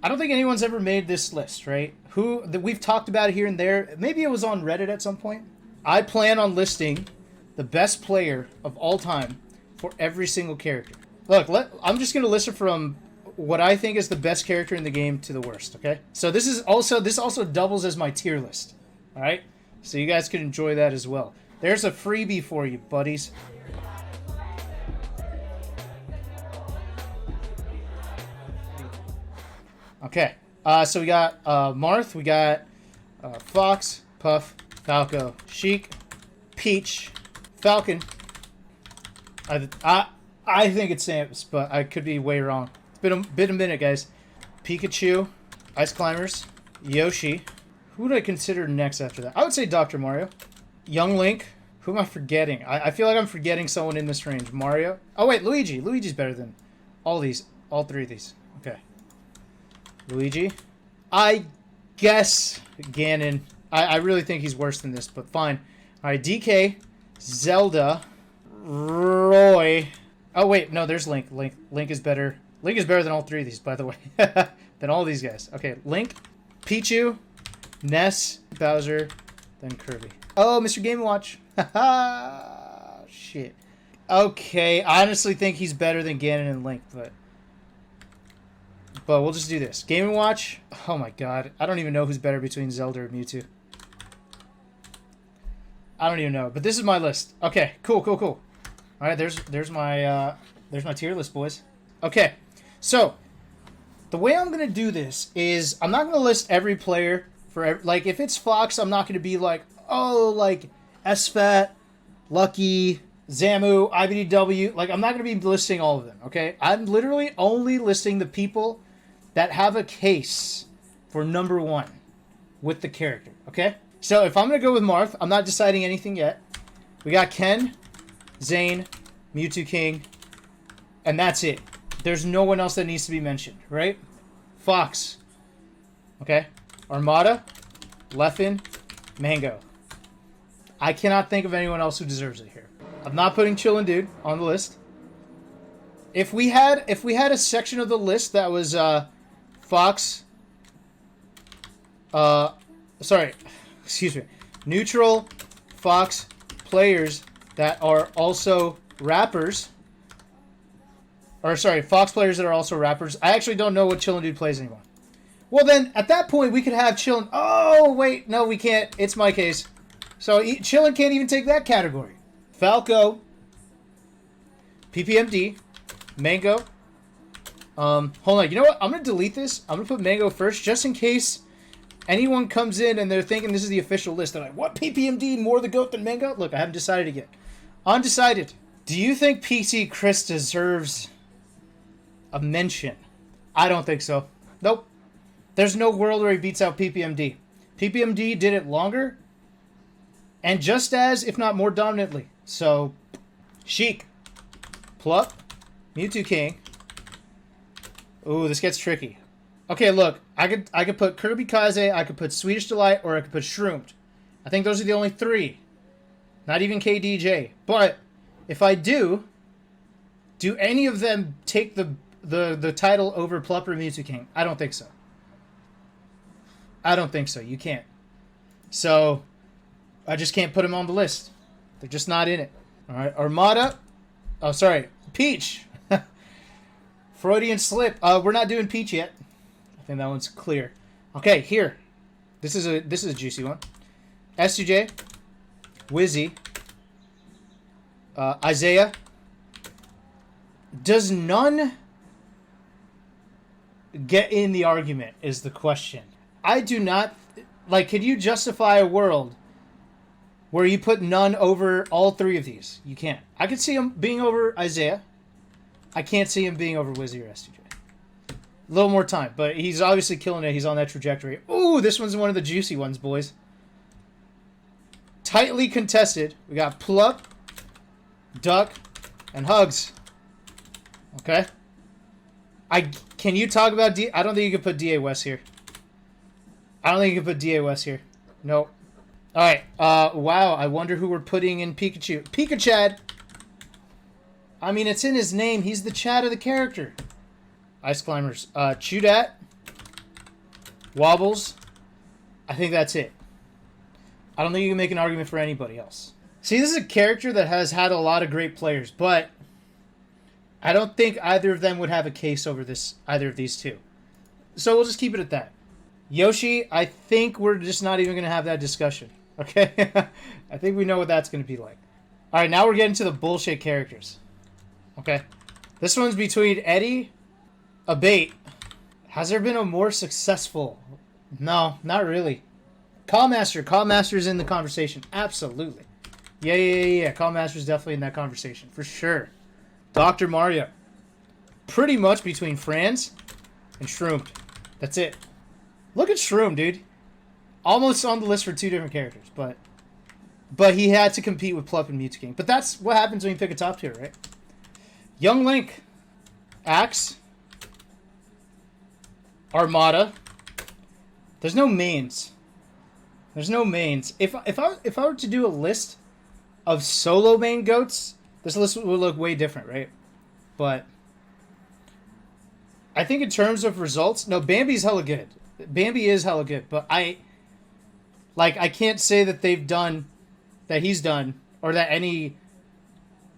I don't think anyone's ever made this list, right? We've talked about it here and there. Maybe it was on Reddit at some point. I plan on listing the best player of all time for every single character. Look, I'm just going to list it from what I think is the best character in the game to the worst, okay? So this also doubles as my tier list. All right? So you guys can enjoy that as well. There's a freebie for you, buddies. Okay. So we got Marth, we got Fox, Puff, Falco, Sheik, Peach, Falcon. I think it's Samus, but I could be way wrong. It's been a minute, guys. Pikachu, Ice Climbers, Yoshi. Who would I consider next after that? I would say Dr. Mario. Young Link. Who am I forgetting? I feel like I'm forgetting someone in this range. Mario. Oh, wait, Luigi. Luigi's better than all three of these. Okay. Luigi. I guess Ganon. I really think he's worse than this, but fine. All right, DK, Zelda, Roy. Oh, wait, no, there's Link. Link is better. Link is better than all three of these, by the way. Than all these guys. Okay, Link, Pichu, Ness, Bowser, then Kirby. Oh, Mr. Game & Watch. Haha. Shit. Okay, I honestly think he's better than Ganon and Link, but we'll just do this. Game & Watch. Oh my god. I don't even know who's better between Zelda or Mewtwo. I don't even know, but this is my list. Okay, cool. All right, there's my tier list, boys. Okay, so the way I'm gonna do this is I'm not gonna list every player like if it's Fox, I'm not gonna be like, oh, like SFAT, Lucky, Zamu, IBDW. Like I'm not gonna be listing all of them. Okay, I'm literally only listing the people that have a case for number one with the character. Okay. So if I'm going to go with Marth, I'm not deciding anything yet. We got Ken, Zane, Mewtwo King, and that's it. There's no one else that needs to be mentioned, right? Fox. Okay. Armada, Leffen, Mango. I cannot think of anyone else who deserves it here. I'm not putting Chillin' Dude on the list. If we had a section of the list that was Fox, excuse me, neutral Fox players that are also rappers. Or sorry, Fox players that are also rappers. I actually don't know what Chillin' Dude plays anymore. Well then, at that point, we could have Chillin'. Oh wait, no, we can't. It's my case. So Chillin' can't even take that category. Falco, PPMD, Mango. Hold on. You know what? I'm gonna delete this. I'm gonna put Mango first, just in case anyone comes in and they're thinking this is the official list. They're like, what, PPMD more the GOAT than Mango? Look, I haven't decided yet. Undecided. Do you think PC Chris deserves a mention? I don't think so. Nope. There's no world where he beats out PPMD. PPMD did it longer and just as, if not more dominantly. So, Sheik, Plup, Mewtwo King. Ooh, this gets tricky. Okay, look, I could put Kirby Kaze, I could put Swedish Delight, or I could put Shroomed. I think those are the only three. Not even KDJ. But if I do any of them take the title over Plup or Mewtwo King? I don't think so. I don't think so. You can't. So I just can't put them on the list. They're just not in it. All right, Armada. Oh, sorry, Peach. Freudian slip. We're not doing Peach yet. I think that one's clear. Okay, here. This is a juicy one. SUJ, Wizzy, Isaiah. Does none get in the argument is the question. I do not like. Could you justify a world where you put none over all three of these? You can't. I could see him being over Isaiah. I can't see him being over Wizzy or STJ. A little more time, but he's obviously killing it. He's on that trajectory. Ooh, this one's one of the juicy ones, boys. Tightly contested. We got Plup, Duck, and Hugs. Okay. Can you talk about I don't think you can put DA West here. I don't think you can put DA West here. Nope. All right. Wow. I wonder who we're putting in Pikachu. Pikachu. I mean, it's in his name. He's the Chad of the character. Ice Climbers. Chudat. Wobbles. I think that's it. I don't think you can make an argument for anybody else. See, this is a character that has had a lot of great players, but I don't think either of them would have a case over either of these two. So we'll just keep it at that. Yoshi, I think we're just not even going to have that discussion. Okay? I think we know what that's going to be like. All right, now we're getting to the bullshit characters. Okay? This one's between Eddie, Abate. Has there been a more successful? No, not really. Callmaster. Callmaster's in the conversation. Absolutely. Yeah. Callmaster's definitely in that conversation. For sure. Dr. Mario. Pretty much between Franz and Shroomed. That's it. Look at Shroom, dude. Almost on the list for 2 different characters, but he had to compete with Plup and Mewtwo King. But that's what happens when you pick a top tier, right? Young Link. Axe. Armada. There's no mains. There's no mains. If I were to do a list of solo main goats, this list would look way different, right? But I think in terms of results, no, Bambi's hella good. Bambi is hella good, but I can't say that he's done, or that any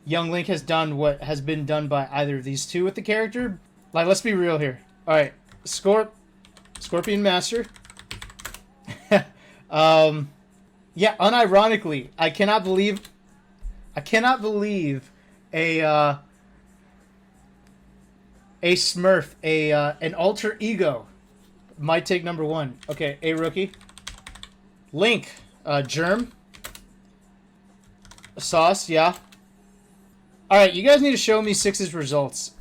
Young Link has done what has been done by either of these two with the character. Like, let's be real here. All right, Scorpion Master. Yeah, unironically, I cannot believe a Smurf, an alter ego might take number 1. Okay, a rookie. Link, Germ. Sauce, yeah. Alright, you guys need to show me 6's results.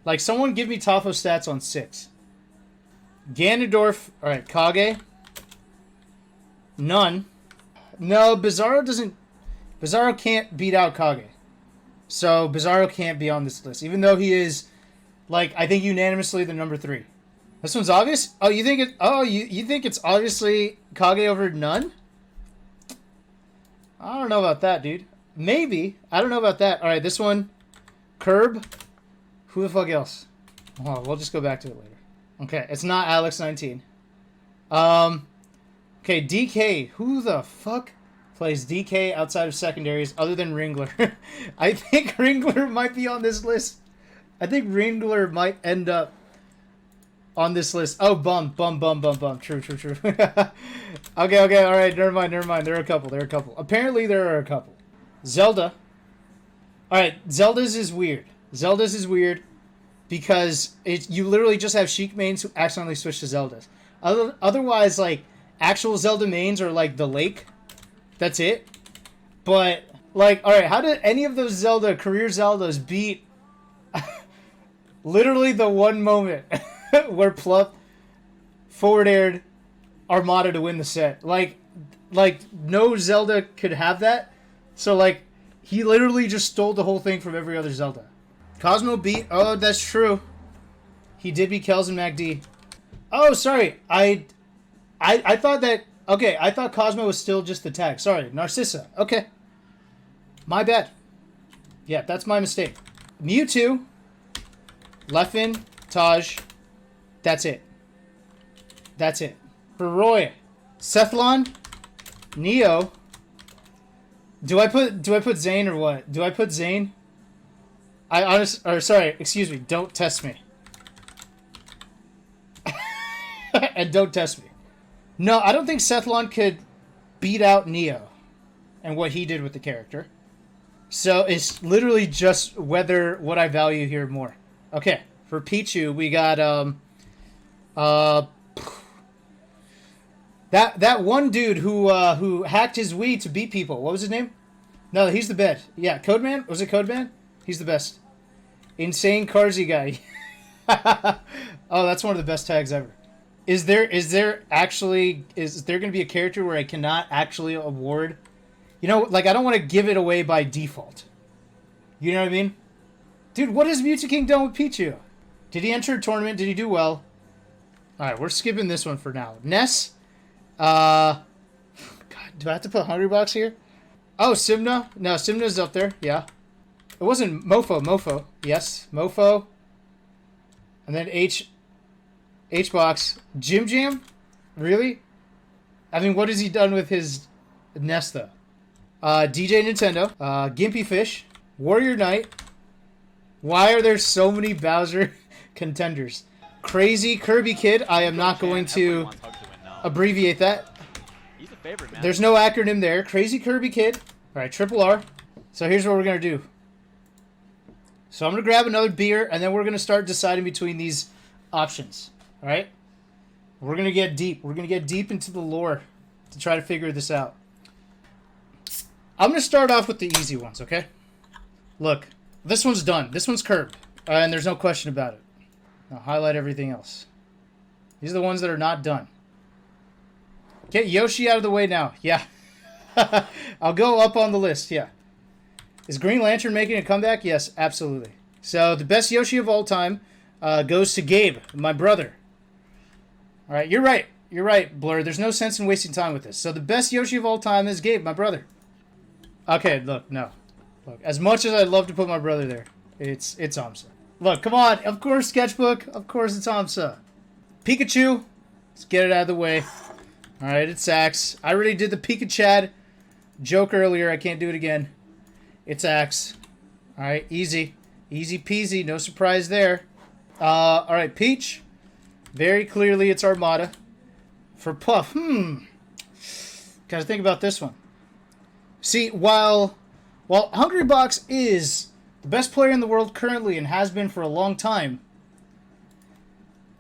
Like, someone give me Tafo stats on 6. Ganondorf, alright, Kage. None. No, Bizarro can't beat out Kage. So, Bizarro can't be on this list. Even though he is, like, I think unanimously the number 3. This one's obvious? Oh, you think you think it's obviously Kage over None? I don't know about that, dude. Maybe. I don't know about that. Alright, this one. Curb. Who the fuck else? Oh, we'll just go back to it later. Okay, it's not Alex19. Okay, DK. Who the fuck plays DK outside of secondaries other than Ringler? I think Ringler might be on this list. I think Ringler might end up on this list. Oh, bum. True. Okay, alright, never mind. There are a couple. Apparently there are a couple. Zelda. Alright, Zelda's is weird. Because you literally just have Sheik mains who accidentally switch to Zeldas. Otherwise, like, actual Zelda mains are like the Lake. That's it. But, like, alright, how did any of those career Zeldas beat literally the one moment where Plup forward aired Armada to win the set? Like no Zelda could have that. So, like, he literally just stole the whole thing from every other Zelda. Cosmo beat... Oh, that's true. He did beat Kells and MacD. Oh, sorry. I thought that... Okay, I thought Cosmo was still just the tag. Sorry, Narcissa. Okay. My bad. Yeah, that's my mistake. Mewtwo. Leffen. Taj. That's it. For Roy. Sethlon. Neo. Do I put Zane or what? Do I put Zane? Excuse me, don't test me. And don't test me. No, I don't think Sethlon could beat out Neo and what he did with the character. So it's literally just what I value here more. Okay, for Pichu, we got that one dude who hacked his Wii to beat people. What was his name? No, he's the best. Yeah, Codeman? Was it Codeman? He's the best. Insane Carsy guy. Oh, that's one of the best tags ever. Is there going to be a character where I cannot actually award? You know, like, I don't want to give it away by default. You know what I mean? Dude, what has Mewtwo King done with Pichu? Did he enter a tournament? Did he do well? Alright, we're skipping this one for now. Ness. God, do I have to put Hungrybox here? Oh, Simna. No, Simna's up there. Yeah. It wasn't Mofo. Yes, Mofo. And then H-Box. Jim Jam? Really? I mean, what has he done with his Nesta? DJ Nintendo. Gimpy Fish. Warrior Knight. Why are there so many Bowser contenders? Crazy Kirby Kid. I am not going to abbreviate that. He's a favorite, man. There's no acronym there. Crazy Kirby Kid. All right, Triple R. So here's what we're going to do. So I'm going to grab another beer, and then we're going to start deciding between these options. All right? We're going to get deep. We're going to get deep into the lore to try to figure this out. I'm going to start off with the easy ones, okay? Look, this one's done. This one's curbed, and there's no question about it. I'll highlight everything else. These are the ones that are not done. Get Yoshi out of the way now. Yeah. I'll go up on the list, yeah. Is Green Lantern making a comeback? Yes, absolutely. So the best Yoshi of all time goes to Gabe, my brother. All right, you're right. You're right, Blur. There's no sense in wasting time with this. So the best Yoshi of all time is Gabe, my brother. Okay, look, no. Look, as much as I'd love to put my brother there, it's Amsa. Look, come on. Of course, Sketchbook. Of course, it's Amsa. Pikachu. Let's get it out of the way. All right, it's Axe. I already did the Pikachu joke earlier. I can't do it again. It's Axe. All right, easy. Easy peasy. No surprise there. All right, Peach. Very clearly, it's Armada. For Puff, gotta think about this one. See, while Hungry Box is the best player in the world currently and has been for a long time,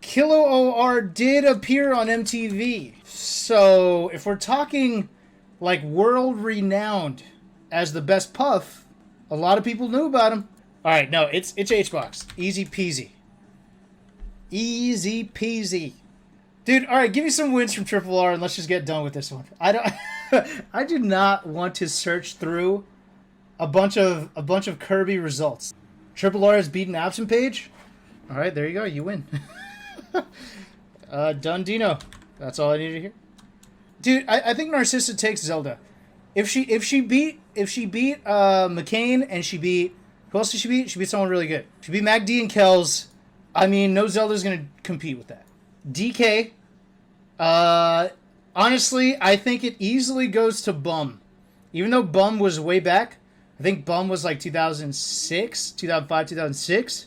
Kilo OR did appear on MTV. So, if we're talking like world-renowned as the best Puff, a lot of people knew about him. All right, no, it's H-Box. Easy peasy. Easy peasy. Dude, all right, give me some wins from Triple R and let's just get done with this one. I do not want to search through a bunch of Kirby results. Triple R has beaten Absent Page. All right, there you go. You win. Dundino. That's all I need to hear. Dude, I think Narcissa takes Zelda. If she beat McCain and she beat, who else did she beat? She beat someone really good. She beat MacD and Kells. I mean, no Zelda's gonna compete with that. DK. Honestly, I think it easily goes to Bum. Even though Bum was way back, I think Bum was like 2006, 2005, 2006.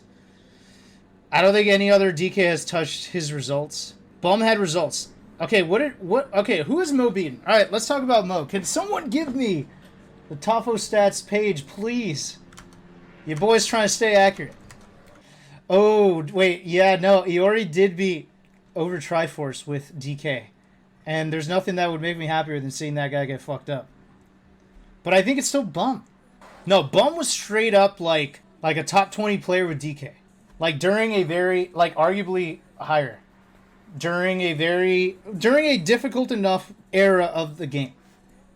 I don't think any other DK has touched his results. Bum had results. Okay, okay, who is Mo beaten? All right, let's talk about Mo. Can someone give me the Tafo stats page, please? Your boy's trying to stay accurate. Oh, wait, yeah, no, Iori did beat over Triforce with DK. And there's nothing that would make me happier than seeing that guy get fucked up. But I think it's still Bum. No, Bum was straight up like a top 20 player with DK. Like during a very, like arguably higher. During a difficult enough era of the game.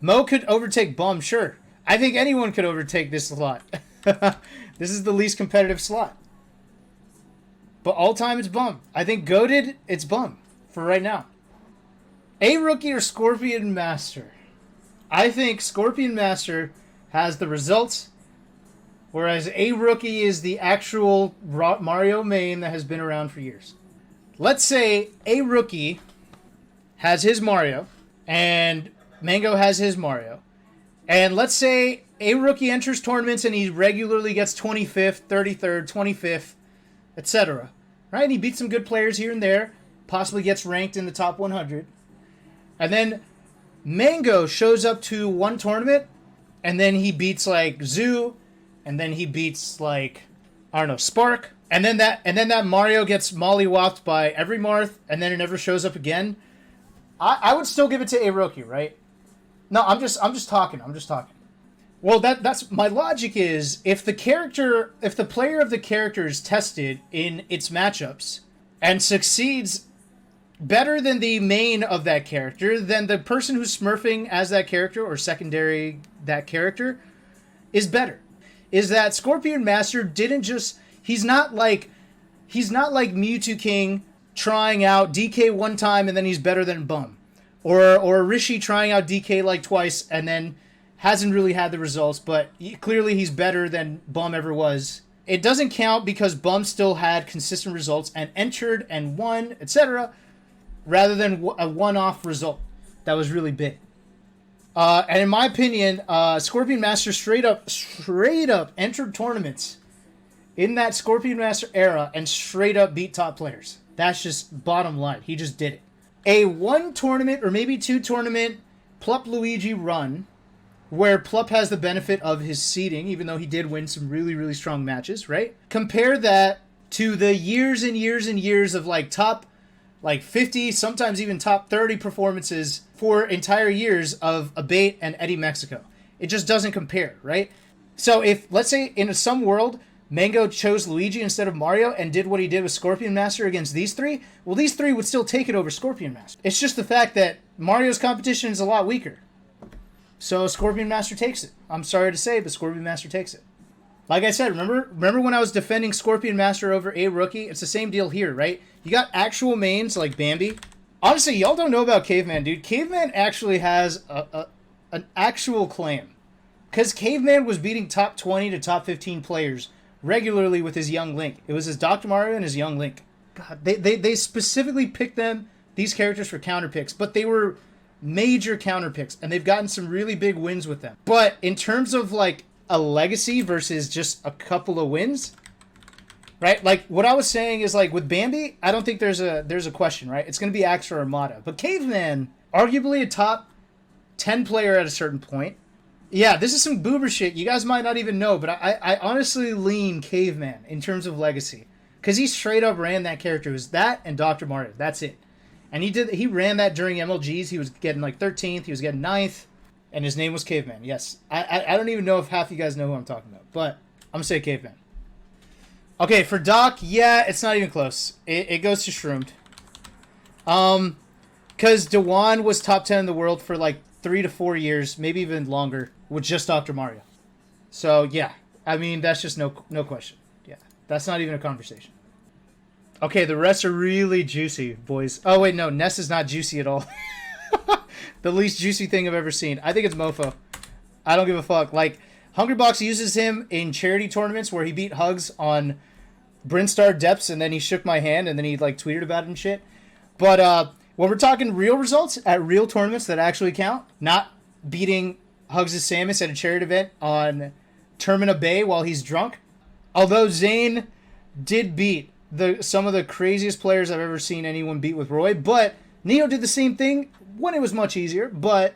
Mo could overtake Bum, sure. I think anyone could overtake this slot. This is the least competitive slot. But all time it's Bum. I think goated, it's Bum for right now. A Rookie or Scorpion Master? I think Scorpion Master has the results, whereas A Rookie is the actual Mario main that has been around for years. Let's say A Rookie has his Mario, and Mango has his Mario. And let's say A Rookie enters tournaments and he regularly gets 25th, 33rd, 25th, etc. Right? He beats some good players here and there, possibly gets ranked in the top 100. And then Mango shows up to one tournament, and then he beats like Zoo, and then he beats like, I don't know, Spark. And then that Mario gets mollywopped by every Marth, and then it never shows up again. I would still give it to A Rookie, right? No, I'm just talking. Well, that's my logic is if the player of the character is tested in its matchups and succeeds better than the main of that character, then the person who's smurfing as that character or secondary that character is better. Is that Scorpion Master didn't just he's not like Mewtwo King trying out DK one time and then he's better than Bum. Or Rishi trying out DK like twice and then hasn't really had the results, but clearly he's better than Bum ever was it doesn't count because Bum still had consistent results and entered and won, etc., rather than a one-off result that was really big. And in my opinion, Scorpion Master straight up entered tournaments in that Scorpion Master era and straight up beat top players. That's just bottom line. He just did it. A one tournament or maybe two tournament Plup Luigi run where Plup has the benefit of his seeding, even though he did win some really, really strong matches, right? Compare that to the years and years and years of like top 50, sometimes even top 30 performances for entire years of Abate and Eddie Mexico. It just doesn't compare, right? So if, let's say, in some world, Mango chose Luigi instead of Mario and did what he did with Scorpion Master against these three, well, these three would still take it over Scorpion Master. It's just the fact that Mario's competition is a lot weaker. So Scorpion Master takes it. I'm sorry to say, but Scorpion Master takes it. Like I said, remember when I was defending Scorpion Master over a rookie? It's the same deal here, right? You got actual mains like Bambi. Honestly, y'all don't know about Caveman, dude. Caveman actually has an actual claim. Because Caveman was beating top 20 to top 15 players regularly with his young Link. It was his Dr. Mario and his young Link. God, they specifically picked these characters for counter picks, but they were major counter picks, and they've gotten some really big wins with them. But in terms of like a legacy versus just a couple of wins, right? Like what I was saying is like with Bambi, I don't think there's a question, right? It's going to be Axe or Armada. But Caveman, arguably a top 10 player at a certain point. Yeah, this is some boober shit. You guys might not even know, but I honestly lean Caveman in terms of legacy. Because he straight up ran that character. It was that and Dr. Mario. That's it. And he ran that during MLGs. He was getting like 13th. He was getting 9th. And his name was Caveman. Yes. I don't even know if half you guys know who I'm talking about. But I'm going to say Caveman. Okay, for Doc, yeah, it's not even close. It goes to Shroomed. Because Dewan was top 10 in the world for like 3 to 4 years, maybe even longer, with just Dr. Mario. So, yeah. I mean, that's just no question. Yeah. That's not even a conversation. Okay, the rest are really juicy, boys. Oh, wait, no. Ness is not juicy at all. The least juicy thing I've ever seen. I think it's Mofo. I don't give a fuck. Like, Hungrybox uses him in charity tournaments where he beat Hugs on Brinstar Depths, and then he shook my hand, and then he, like, tweeted about it and shit. But, when we're talking real results at real tournaments that actually count, not beating Hugs' Samus at a charity event on Termina Bay while he's drunk. Although Zane did beat some of the craziest players I've ever seen anyone beat with Roy, but Neo did the same thing when it was much easier, but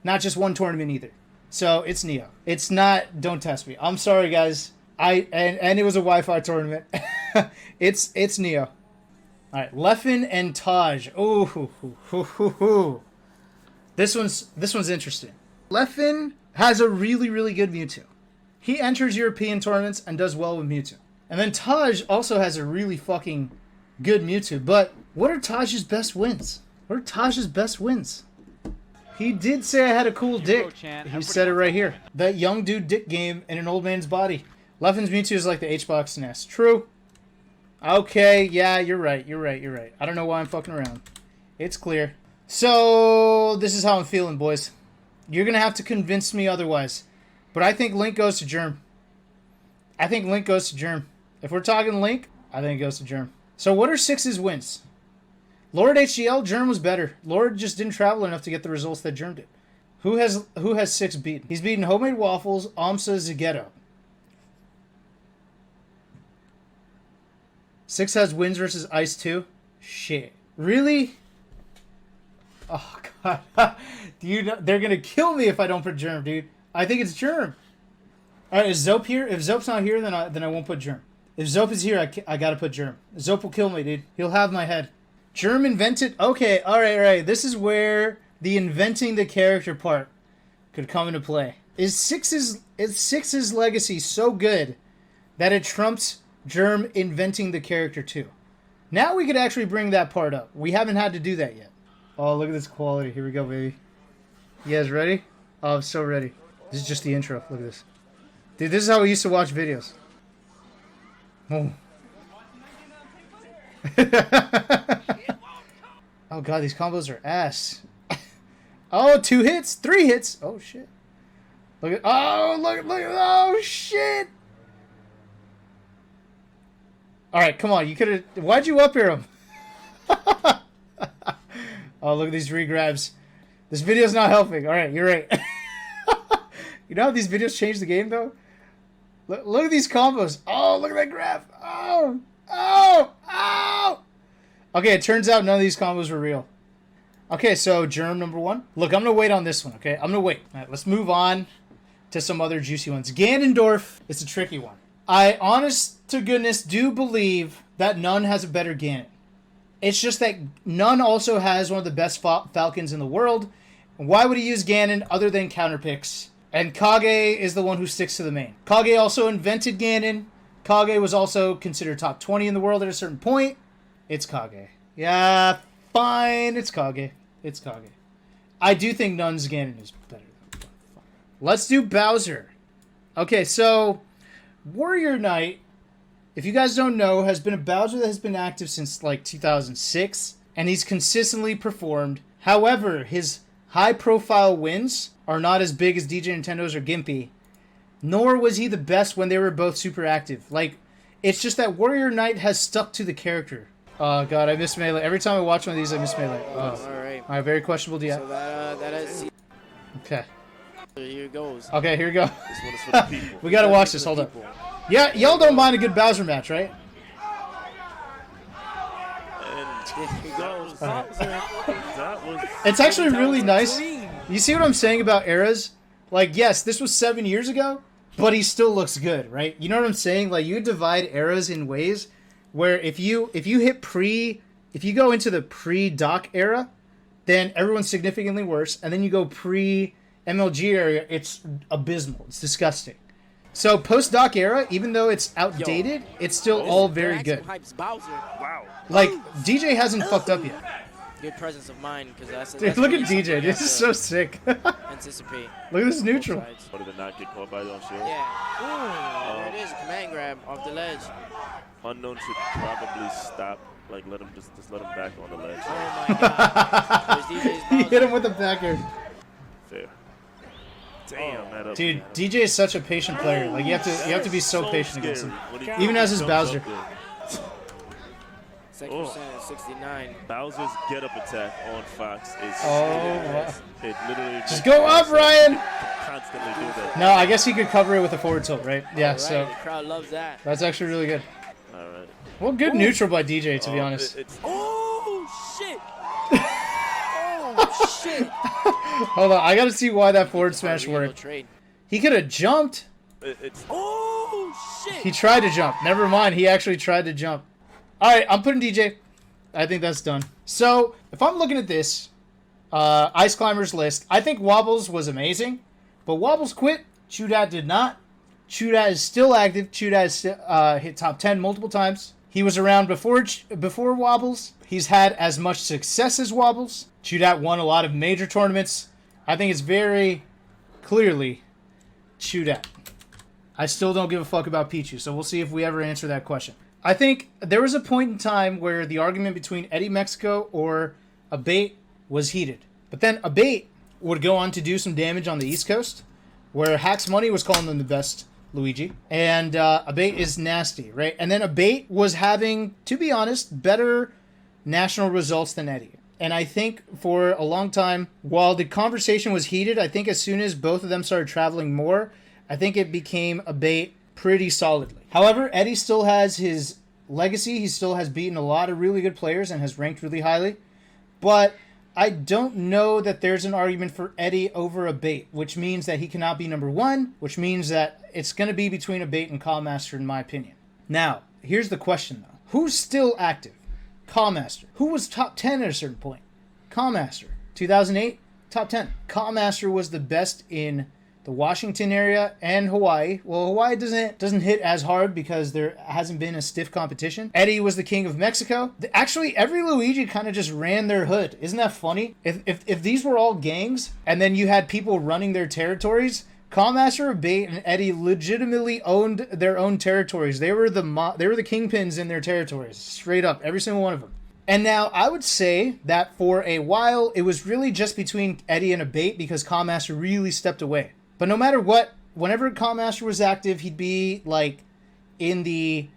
not just one tournament either. So it's Neo. It's not, don't test me. I'm sorry, guys. And it was a Wi-Fi tournament. It's Neo. All right, Leffen and Taj. Ooh, this one's interesting. Leffen has a really, really good Mewtwo. He enters European tournaments and does well with Mewtwo. And then Taj also has a really fucking good Mewtwo. But what are Taj's best wins? What are Taj's best wins? He did say I had a cool dick. He said it right here. That young dude dick game in an old man's body. Leffen's Mewtwo is like the H-Box nest. True. Okay, yeah, you're right. I don't know why I'm fucking around. It's clear. So, this is how I'm feeling, boys. You're going to have to convince me otherwise. But I think Link goes to Germ. If we're talking Link, I think it goes to Germ. So, what are Six's wins? Lord HGL, Germ was better. Lord just didn't travel enough to get the results that Germ did. Who has Six beaten? He's beaten Homemade Waffles, Amsa, Zagetto. Six has wins versus Ice 2? Shit. Really? Oh, God. Do you know, they're going to kill me if I don't put Germ, dude. I think it's Germ. All right, is Zope here? If Zope's not here, then I won't put Germ. If Zope is here, I got to put Germ. Zope will kill me, dude. He'll have my head. Germ invented... Okay, all right. This is where the inventing the character part could come into play. Is Six's legacy so good that it trumps Germ inventing the character too? Now we could actually bring that part up. We haven't had to do that yet. Oh, look at this quality. Here we go, baby. You guys ready? Oh, I'm so ready. This is just the intro. Look at this. Dude, this is how we used to watch videos. Oh. Oh, God, these combos are ass. Oh, 2 hits, 3 hits. Oh, shit. Look at... Oh, look. Oh, shit. All right, come on. You could have. Why'd you up air him? Oh, look at these regrabs. This video's not helping. All right, you're right. You know how these videos change the game, though? Look at these combos. Oh, look at that grab. Oh, oh, oh. Okay, it turns out none of these combos were real. Okay, so germ number 1. Look, I'm going to wait on this one, okay? I'm going to wait. All right, let's move on to some other juicy ones. Ganondorf is a tricky one. I, honest to goodness, do believe that None has a better Ganon. It's just that None also has one of the best Falcons in the world. Why would he use Ganon other than counterpicks? And Kage is the one who sticks to the main. Kage also invented Ganon. Kage was also considered top 20 in the world at a certain point. It's Kage. Yeah, fine. It's Kage. It's Kage. I do think Nun's Ganon is better. Let's do Bowser. Okay, so Warrior Knight, if you guys don't know, has been a Bowser that has been active since like 2006, and he's consistently performed. However, his high-profile wins are not as big as DJ Nintendo's or Gimpy, nor was he the best when they were both super active. Like, it's just that Warrior Knight has stuck to the character. Oh, God, I miss Melee. Every time I watch one of these, I miss Melee. Oh. All right, very questionable DI. So that is... Okay. Here it goes. Okay, here we go. This one is for the people. We gotta watch this. Hold up. Yeah, y'all don't mind a good Bowser match, right? And Here it goes. that was... It's actually really nice. You see what I'm saying about eras? Like, yes, this was 7 years ago, but he still looks good, right? You know what I'm saying? Like, you divide eras in ways where if you go into the pre-Doc era, then everyone's significantly worse, and then you go pre-MLG area, it's abysmal. It's disgusting. So post-Doc era, even though it's outdated, it's still all very good. Wow. Like, DJ hasn't fucked up yet. Good presence of mind, because that's... Dude, look at DJ. This is so sick. Anticipate. Look at this neutral. What did it not get caught by the on shield? Yeah. Ooh, there it is. Command grab off the ledge. Unknown should probably stop. Like, let him just let him back on the ledge. Oh my god. There's DJ's He hit him with a backer. Fair. Damn, that up. Dude, DJ is such a patient player. Like, you have to be so patient against him. Even as his Bowser. Second percent at 69. Bowser's get-up attack on Fox is... Oh, it literally... just go up, Ryan! Constantly do that. No, I guess he could cover it with a forward tilt, right? Yeah, Right, so the crowd loves that. that's actually really good. All right. Well, good neutral by DJ, to be honest. Oh shit! Oh shit! Hold on, I gotta see why that forward smash worked. Trade. He could have jumped. Oh shit! He tried to jump. Never mind, he actually tried to jump. Alright, I'm putting DJ. I think that's done. So, if I'm looking at this Ice Climbers list, I think Wobbles was amazing, but Wobbles quit. Chudat did not. Chudat is still active. Chudat has hit top 10 multiple times. He was around before Wobbles. He's had as much success as Wobbles. Chudat won a lot of major tournaments. I think it's very clearly Chudat. I still don't give a fuck about Pichu, so we'll see if we ever answer that question. I think there was a point in time where the argument between Eddie Mexico or Abate was heated. But then Abate would go on to do some damage on the East Coast, where Hacks Money was calling them the best Luigi. And Abate is nasty, right? And then Abate was having, to be honest, better national results than Eddie. And I think for a long time, while the conversation was heated, I think as soon as both of them started traveling more, I think it became Abate pretty solidly. However, Eddie still has his legacy. He still has beaten a lot of really good players and has ranked really highly. But I don't know that there's an argument for Eddie over Abate, which means that he cannot be number one, which means that it's going to be between Abate and Callmaster, in my opinion. Now, here's the question, though. Who's still active? Callmaster. Who was top 10 at a certain point? Callmaster. 2008, top 10. Callmaster was the best in the Washington area and Hawaii. Well, Hawaii doesn't hit as hard because there hasn't been a stiff competition. Eddie was the king of Mexico. Actually, every Luigi kind of just ran their hood. Isn't that funny? If these were all gangs and then you had people running their territories, Callmaster, Abate, and Eddie legitimately owned their own territories. They were the kingpins in their territories, straight up, every single one of them. And now I would say that for a while it was really just between Eddie and Abate because Callmaster really stepped away. But no matter what, whenever Callmaster was active, he'd be like in the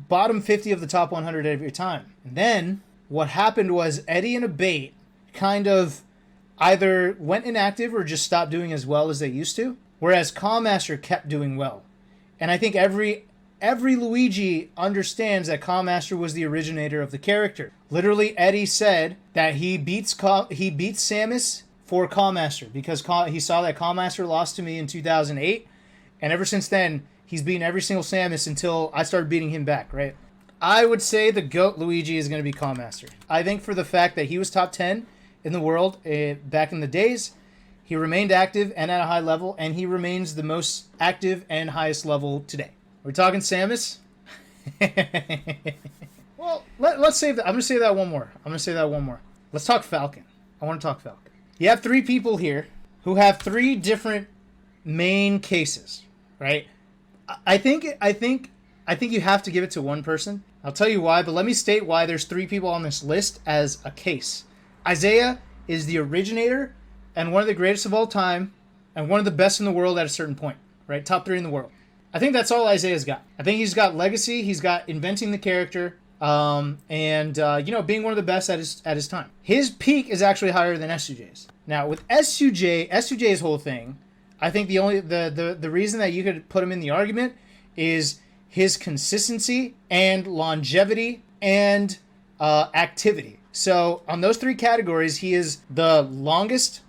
bottom 50 of the top 100 every time. And then what happened was Eddie and Abate kind of either went inactive or just stopped doing as well as they used to, whereas Calmaster kept doing well. And I think every Luigi understands that Calmaster was the originator of the character. Literally, Eddie said that he beats Samus for Calmaster because he saw that Calmaster lost to me in 2008, and ever since then, he's beaten every single Samus until I started beating him back, right? I would say the GOAT Luigi is going to be Calmaster. I think for the fact that he was top 10 in the world back in the days, he remained active and at a high level, and he remains the most active and highest level today. We're talking Samus? Well, let's save that. I'm going to say that one more. Let's talk Falcon. I want to talk Falcon. You have 3 people here who have 3 different main cases, right? I think you have to give it to one person. I'll tell you why, but let me state why there's 3 people on this list as a case. Isaiah is the originator and one of the greatest of all time and one of the best in the world at a certain point, right? Top 3 in the world. I think that's all Isaiah's got. I think he's got legacy, he's got inventing the character, and being one of the best at his time. His peak is actually higher than SUJ's. Now with SUJ's whole thing, I think the reason that you could put him in the argument is his consistency and longevity and activity. So on those 3 categories, he is the longest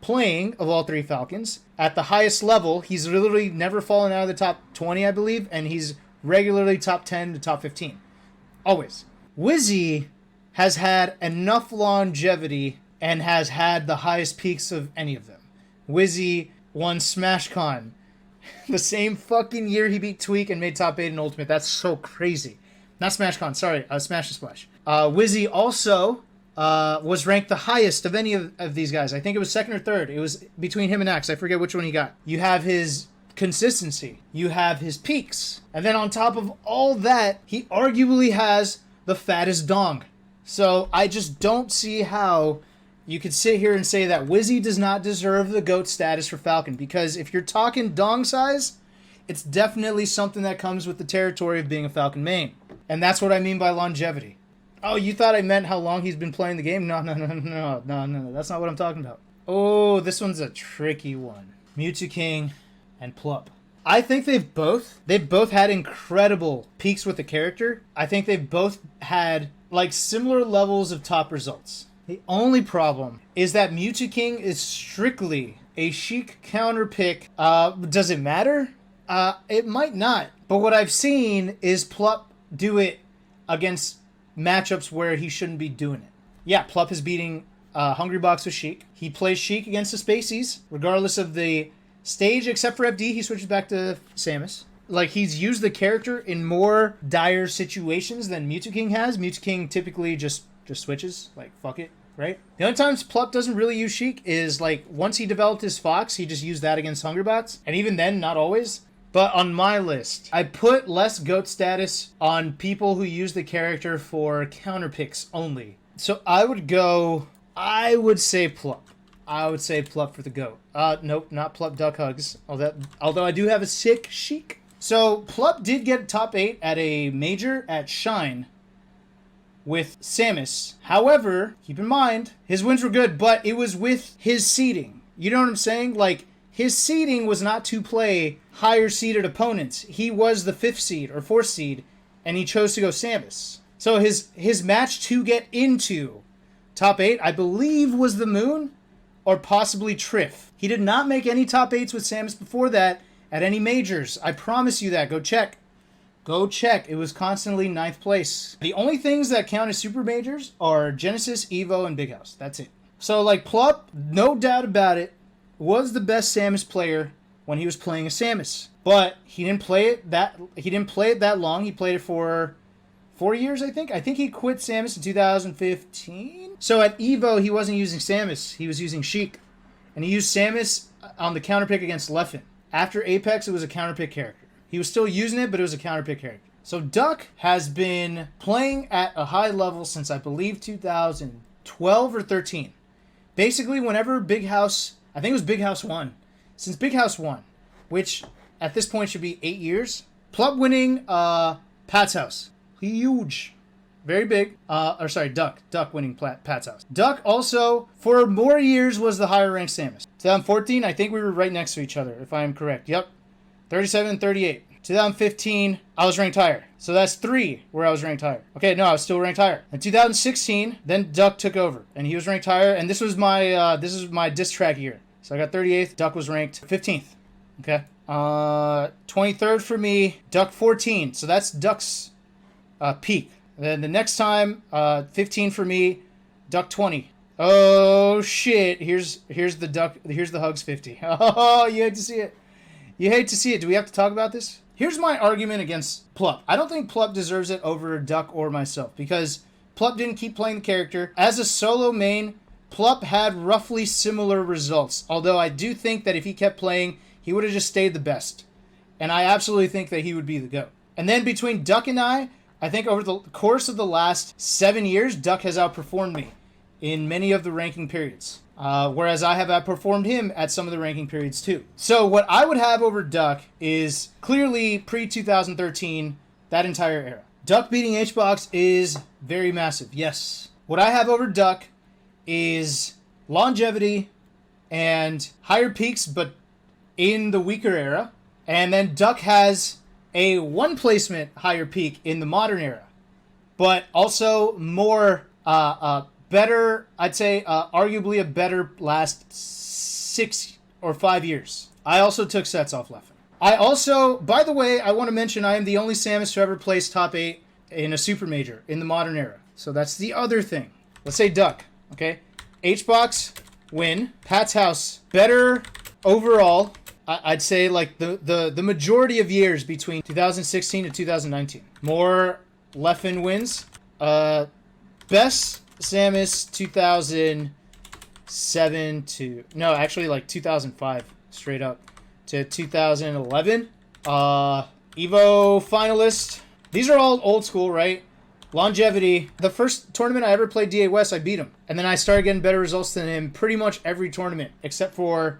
playing of all 3 Falcons. At the highest level, he's literally never fallen out of the top 20, I believe, and he's regularly top 10 to top 15. Always. Wizzy has had enough longevity and has had the highest peaks of any of them. Wizzy won SmashCon the same fucking year he beat Tweak and made top 8 in Ultimate. That's so crazy. Not SmashCon, sorry. Smash the Splash. Wizzy also was ranked the highest of any of these guys. I think it was 2nd or 3rd. It was between him and Axe. I forget which one he got. You have his consistency. You have his peaks. And then on top of all that, he arguably has the fattest dong. So I just don't see how you could sit here and say that Wizzy does not deserve the GOAT status for Falcon. Because if you're talking dong size, it's definitely something that comes with the territory of being a Falcon main. And that's what I mean by longevity. Oh, you thought I meant how long he's been playing the game? No. That's not what I'm talking about. Oh, this one's a tricky one. Mewtwo King and Plup. I think they've both had incredible peaks with the character. I think they've both had like similar levels of top results. The only problem is that Mewtwo King is strictly a Sheik counter pick. Does it matter? It might not. But what I've seen is Plup do it against matchups where he shouldn't be doing it. Yeah, Plup is beating Hungry Box with Sheik. He plays Sheik against the Spaceys, regardless of the stage, except for FD, he switches back to Samus. Like, he's used the character in more dire situations than Mewtwo King has. Mewtwo King typically just switches, like, fuck it, right? The only times Plup doesn't really use Sheik is, like, once he developed his Fox, he just used that against Hungrybots. And even then, not always. But on my list, I put less GOAT status on people who use the character for counter picks only. So I would say Plup. I would say Plup for the GOAT. Nope, not Plup Duck Hugs. Although I do have a sick Sheik. So Plup did get top 8 at a major at Shine with Samus. However, keep in mind, his wins were good, but it was with his seeding. You know what I'm saying? Like, his seeding was not to play higher seeded opponents. He was the 5th seed or 4th seed, and he chose to go Samus. So his match to get into top 8, I believe, was the Moon or possibly Triff. He did not make any top 8s with Samus before that at any majors. I promise you that. Go check. Go check. It was constantly 9th place. The only things that count as super majors are Genesis, Evo, and Big House. That's it. So, like, Plup, no doubt about it, was the best Samus player when he was playing a Samus. But he didn't play it that long. He played it for 4 years, I think. I think he quit Samus in 2015. So at Evo, he wasn't using Samus. He was using Sheik. And he used Samus on the counterpick against Leffen. After Apex, it was a counterpick character. He was still using it, but it was a counterpick character. So Duck has been playing at a high level since, I believe, 2012 or 13. Basically, whenever Big House... I think it was Big House 1. Since Big House 1, which at this point should be 8 years. Plup winning Pat's House. Huge. Very big. Duck winning Pat's house. Duck also, for more years, was the higher ranked Samus. 2014, I think we were right next to each other, if I am correct. Yep. 37 and 38. 2015, I was ranked higher. So that's 3 where I was ranked higher. Okay, no, I was still ranked higher. In 2016, then Duck took over, and he was ranked higher. And this was my diss track year. So I got 38th. Duck was ranked 15th. Okay. 23rd for me. Duck 14. So that's Duck's peak. Then the next time, 15 for me. Duck 20. Oh shit! Here's the Duck. Here's the Hugs 50. Oh, you hate to see it. You hate to see it. Do we have to talk about this? Here's my argument against Plup. I don't think Plup deserves it over Duck or myself because Plup didn't keep playing the character. As a solo main, Plup had roughly similar results. Although I do think that if he kept playing, he would have just stayed the best. And I absolutely think that he would be the GOAT. And then between Duck and I think over the course of the last 7 years, Duck has outperformed me in many of the ranking periods. Whereas I have outperformed him at some of the ranking periods too. So what I would have over Duck is clearly pre-2013, that entire era. Duck beating HBox is very massive, yes. What I have over Duck is longevity and higher peaks, but in the weaker era. And then Duck has a 1 placement higher peak in the modern era. But also more... better, I'd say, arguably a better last 6 or 5 years. I also took sets off Leffen. I also, by the way, I want to mention I am the only Samus to ever place top 8 in a super major in the modern era. So that's the other thing. Let's say Duck, okay? HBox, win. Pat's house, better overall. I'd say like the majority of years between 2016 to 2019. More Leffen wins. Best Samus 2007 to... No, actually like 2005, straight up, to 2011. Evo finalist. These are all old school, right? Longevity. The first tournament I ever played DA West, I beat him. And then I started getting better results than him pretty much every tournament, except for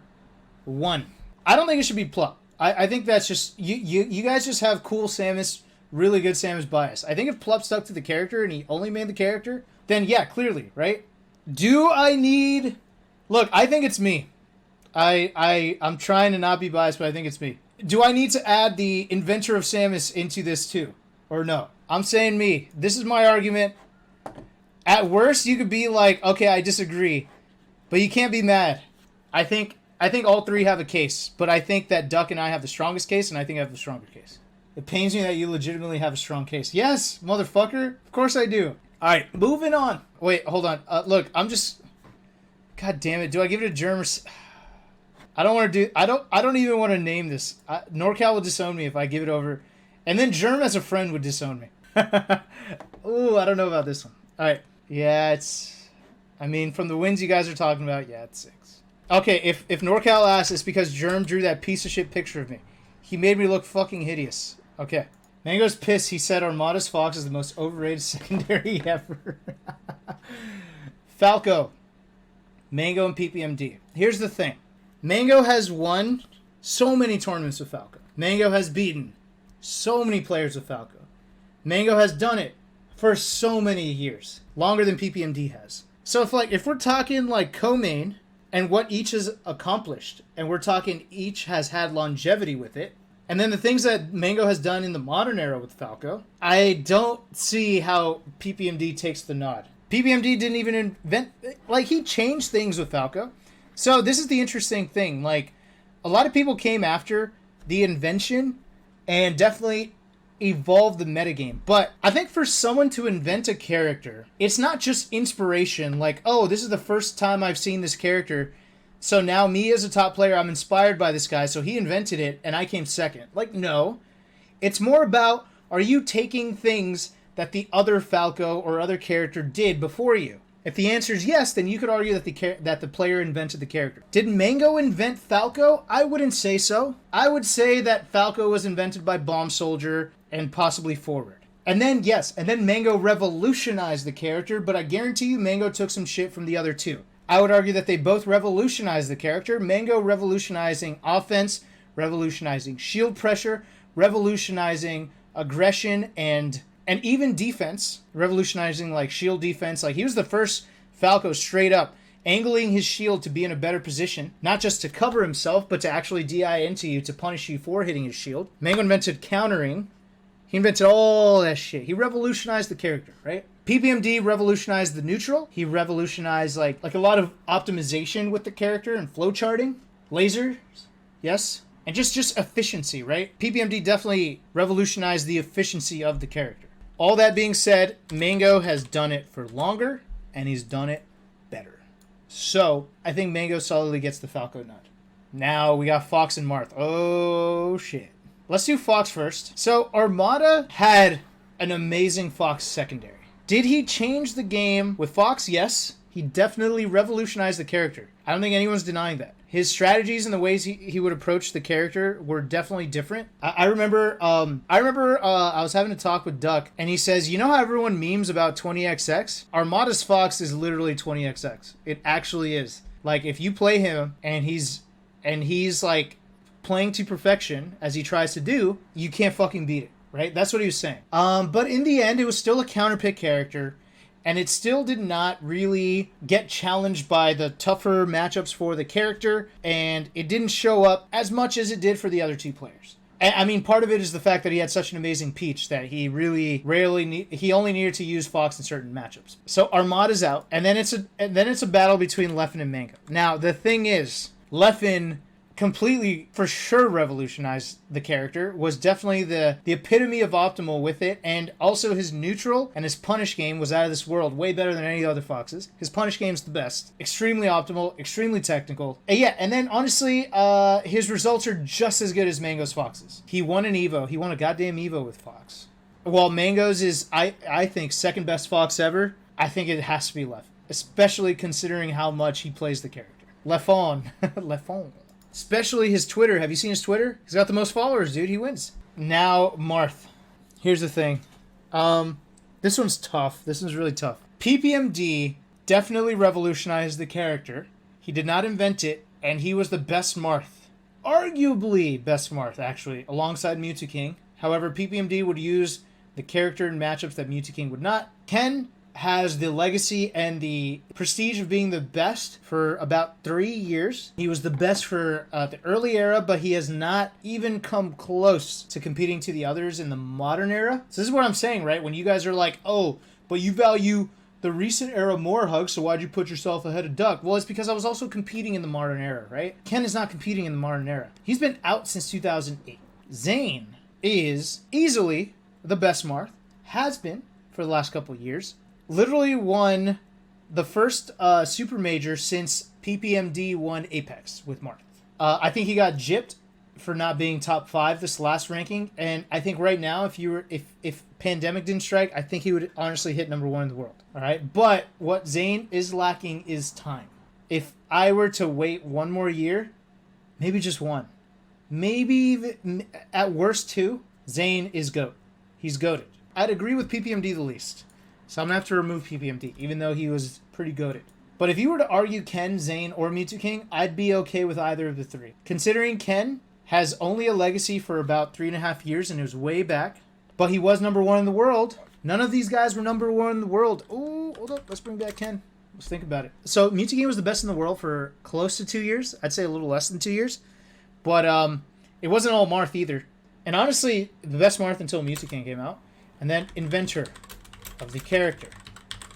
1. I don't think it should be Plup. I think that's just... You guys just have cool Samus, really good Samus bias. I think if Plup stuck to the character and he only made the character... then yeah, clearly, right? Do I need... Look, I think it's me. I'm trying to not be biased, but I think it's me. Do I need to add the inventor of Samus into this too? Or no? I'm saying me. This is my argument. At worst, you could be like, okay, I disagree. But you can't be mad. I think all 3 have a case. But I think that Duck and I have the strongest case, and I think I have the stronger case. It pains me that you legitimately have a strong case. Yes, motherfucker. Of course I do. All right, moving on. Wait, hold on. Look, I'm just... God damn it. Do I give it a germ or... I don't want to do... I don't even want to name this. NorCal will disown me if I give it over. And then Germ as a friend would disown me. Ooh, I don't know about this one. All right. Yeah, it's... I mean, from the wins you guys are talking about, yeah, it's 6. Okay, if NorCal asks, it's because Germ drew that piece of shit picture of me. He made me look fucking hideous. Okay. Mango's pissed. He said Armada's Fox is the most overrated secondary ever. Falco. Mango and PPMD. Here's the thing. Mango has won so many tournaments with Falco. Mango has beaten so many players with Falco. Mango has done it for so many years. Longer than PPMD has. So if we're talking like co-main and what each has accomplished, and we're talking each has had longevity with it, and then the things that Mango has done in the modern era with Falco, I don't see how PPMD takes the nod. PPMD didn't even invent... Like, he changed things with Falco. So this is the interesting thing. Like, a lot of people came after the invention and definitely evolved the metagame. But I think for someone to invent a character, it's not just inspiration. Like, oh, this is the first time I've seen this character... So now me as a top player, I'm inspired by this guy, so he invented it, and I came second. Like, no. It's more about, are you taking things that the other Falco or other character did before you? If the answer is yes, then you could argue that the player invented the character. Did Mango invent Falco? I wouldn't say so. I would say that Falco was invented by Bomb Soldier and possibly Forward. And then, yes, and then Mango revolutionized the character, but I guarantee you Mango took some shit from the other two. I would argue that they both revolutionized the character. Mango revolutionizing offense, revolutionizing shield pressure, revolutionizing aggression and And even defense, revolutionizing like shield defense. Like he was the first Falco straight up angling his shield to be in a better position, not just to cover himself, but to actually DI into you to punish you for hitting his shield. Mango invented countering. He invented all that shit. He revolutionized the character, right? PPMD revolutionized the neutral. He revolutionized like a lot of optimization with the character and flowcharting. Lasers, yes. And just efficiency, right? PPMD definitely revolutionized the efficiency of the character. All that being said, Mango has done it for longer, and he's done it better. So, I think Mango solidly gets the Falco nut. Now, we got Fox and Marth. Oh, shit. Let's do Fox first. So, Armada had an amazing Fox secondary. Did he change the game with Fox? Yes. He definitely revolutionized the character. I don't think anyone's denying that. His strategies and the ways he would approach the character were definitely different. I remember I was having a talk with Duck, and he says, you know how everyone memes about 20XX? Armada's Fox is literally 20XX. It actually is. Like, if you play him, and he's like playing to perfection, as he tries to do, you can't fucking beat it, right? That's what he was saying. But in the end, it was still a counterpick character. And it still did not really get challenged by the tougher matchups for the character, and it didn't show up as much as it did for the other two players. And, I mean, part of it is the fact that he had such an amazing peach that he really rarely he only needed to use Fox in certain matchups. So Armada's out, and then it's a battle between Leffen and Mango. Now the thing is, Leffen completely, for sure, revolutionized the character, was definitely the epitome of optimal with it, and also his neutral and his punish game was out of this world, way better than any other Foxes. His punish game's the best. Extremely optimal, extremely technical. And yeah, and then honestly, his results are just as good as Mango's Fox's. He won an Evo. He won a goddamn Evo with Fox. While Mango's is, I think, second best Fox ever, I think it has to be Leffen, especially considering how much he plays the character. Leffen. Leffen. Especially his Twitter. Have you seen his Twitter? He's got the most followers, dude. He wins. Now, Marth. Here's the thing. This one's tough. This one's really tough. PPMD definitely revolutionized the character. He did not invent it, and he was the best Marth. Arguably best Marth, actually, alongside Mewtwo King. However, PPMD would use the character in matchups that Mewtwo King would not. Ken has the legacy and the prestige of being the best for about 3 years. He was the best for the early era, but he has not even come close to competing to the others in the modern era. So this is what I'm saying, right? When you guys are like, oh, but you value the recent era more, Hug, so why'd you put yourself ahead of Duck? Well, it's because I was also competing in the modern era, right? Ken is not competing in the modern era. He's been out since 2008. Zane is easily the best Marth, has been for the last couple of years. Literally won the first super major since PPMD won Apex with Marth. I think he got gypped for not being top 5 this last ranking, and I think right now, if Pandemic didn't strike, I think he would honestly hit number 1 in the world. All right, but what Zane is lacking is time. If I were to wait one more year, maybe just one, maybe at worst 2, Zane is GOAT. He's GOATed. I'd agree with PPMD the least. So I'm going to have to remove PPMD, even though he was pretty goated. But if you were to argue Ken, Zane, or Mewtwo King, I'd be okay with either of the 3. Considering Ken has only a legacy for about 3.5 years, and it was way back, but he was number 1 in the world. None of these guys were number 1 in the world. Ooh, hold up. Let's bring back Ken. Let's think about it. So Mewtwo King was the best in the world for close to 2 years. I'd say a little less than 2 years. But it wasn't all Marth either. And honestly, the best Marth until Mewtwo King came out. And then Inventor of the character,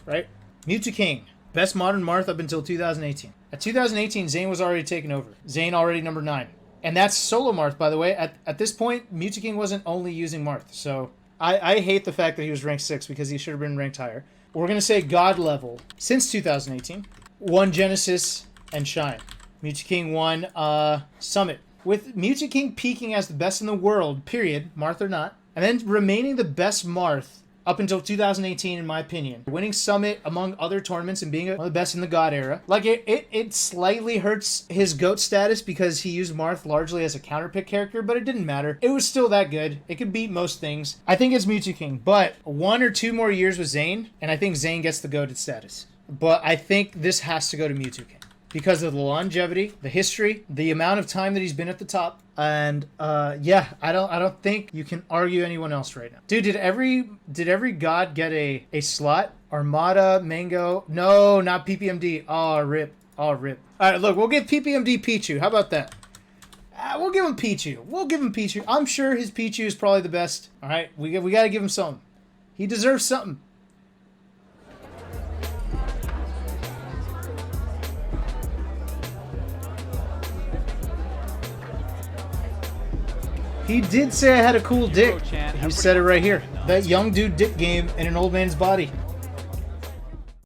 right? Mewtwo King, best modern Marth up until 2018. At 2018, Zane was already taken over. Zane already number 9. And that's solo Marth, by the way. At this point, Mewtwo King wasn't only using Marth. So I hate the fact that he was ranked 6 because he should have been ranked higher. We're going to say God level since 2018. 1 Genesis and Shine. Mewtwo King won Summit. With Mewtwo King peaking as the best in the world, period, Marth or not, and then remaining the best Marth up until 2018, in my opinion. Winning Summit among other tournaments and being one of the best in the God era. Like, it slightly hurts his GOAT status because he used Marth largely as a counterpick character, but it didn't matter. It was still that good. It could beat most things. I think it's Mewtwo King, but 1 or 2 more years with Zane, and I think Zane gets the GOATed status. But I think this has to go to Mewtwo King because of the longevity, the history, the amount of time that he's been at the top, And yeah, I don't think you can argue anyone else right now. Dude, did every god get a slot? Armada, Mango. No, not PPMD. Oh, rip. Oh, rip. All right, look, we'll give PPMD Pichu. How about that? We'll give him Pichu. We'll give him Pichu. I'm sure his Pichu is probably the best. All right, we got to give him something. He deserves something. He did say I had a cool dick. He said it right here. That young dude dick game in an old man's body.